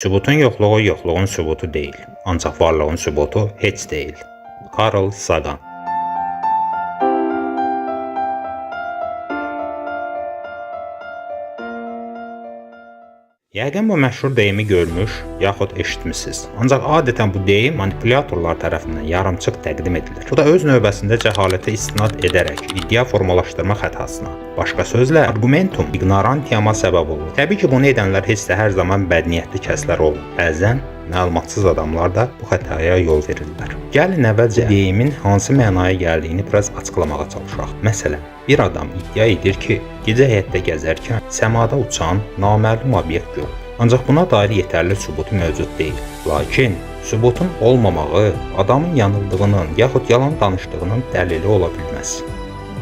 Sübutun yoxluğu yoxluğun sübutu deyil, ancaq varlığın sübutu heç deyil. Carl Sagan. Yəqin bu məşhur deyimi görmüş, yaxud eşitmisiniz. Ancaq adətən bu deyim manipulyatorlar tərəfindən yarımçıq təqdim edilir. Bu da öz növbəsində cəhalətə istinad edərək iddia formalaşdırma xətasına, başqa sözlə argumentum ignorantiyama səbəb olur. Təbii ki, bunu edənlər heç də hər zaman bədniyyətli kəslər olur. Bəzən məlumatsız adamlar da bu xətaya yol verirlər. Gəlin əvvəlcə deyimin hansı mənaya gəldiyini biraz açıqlamağa çalışaq. Məsələn, bir adam iddia edir ki, gecə həyətdə gəzərkən səmada uçan naməlum obyekt görüb. Ancaq buna dair yetərli sübutu mövcud deyil. Lakin sübutun olmamağı adamın yanıldığının yaxud yalan danışdığının dəlili ola bilməz.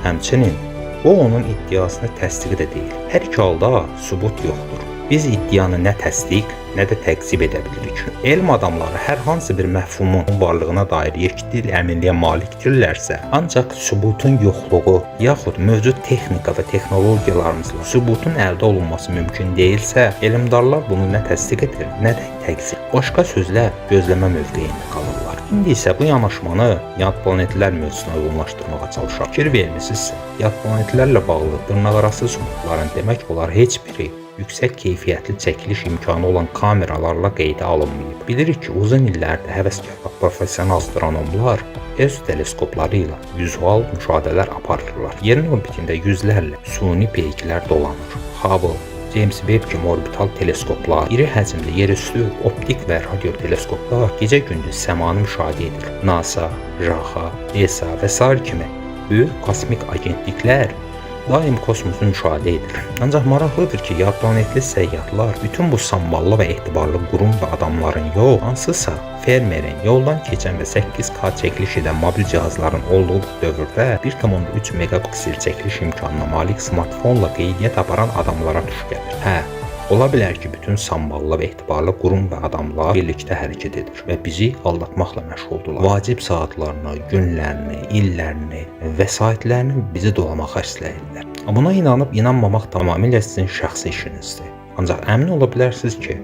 Həmçinin bu onun iddiasını təsdiq də deyil. Hər iki halda sübut yoxdur. Biz iddianı nə təsdiq, nə də təkzib edə bilirik. Elm adamları hər hansı bir məfhumun varlığına dair yekdil əminliyə malikdirlərsə, ancaq sübutun yoxluğu yaxud mövcud texnika və texnologiyalarımızla sübutun əldə olunması mümkün deyilsə, elmdarlar bunu nə təsdiq edir, nə də təkzib. Başqa sözlə, gözləmə mövqeyində qalırlar. İndi isə bu yanaşmanı yad planetlər mövzusuna uyğunlaşdırmağa çalışaq. Fikir vermisinizsə, yad planetlərlə bağlı dırnaqarası sübutların demək olar heç biri yüksək keyfiyyətli çəkiliş imkanı olan kameralarla qeydə alınmayıb. Bilirik ki, uzun illərdə həvəskar və professional astronomlar öz teleskopları ilə vizual müşahidələr aparırlar. Yerin orbitində yüzlərlə süni peyklər dolanır. Hubble, James Webb kimi orbital teleskoplar, iri həcmli yerüstü optik və radio teleskoplar gecə-gündüz səmanı müşahidə edir. NASA, JAXA, ESA və sair kimi böyük kosmik agentliklər daim kosmosu müşahidə edir. Ancaq maraqlıdır ki, yad planetli səyyahlar bütün bu samballı və etibarlı qurum və adamların yox, hansısa fermerin, yoldan keçən və 8K çəkiliş edən mobil cihazların olduğu bu dövrdə 1,3 megapiksel çəkiliş imkanına malik smartfonla qeydiyyat aparan adamlara tuş gəlir. Hə, ola bilər ki, bütün samballı və etibarlı qurum və adamlar birlikdə hərəkət edir və bizi aldatmaqla məşğuldurlar. Vacib saatlarını, günlərini, illərini, vəsaitlərini bizi dolamağa xərcləyirlər. Buna inanıb inanmamaq tamamilə sizin şəxsi işinizdir. Ancaq əmin ola bilərsiniz ki,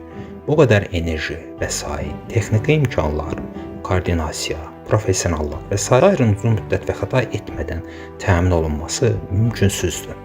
bu qədər enerji, vəsait, texniki imkanlar, koordinasiya, professionallıq və sair uzun müddət və xəta etmədən təmin olunması mümkünsüzdür.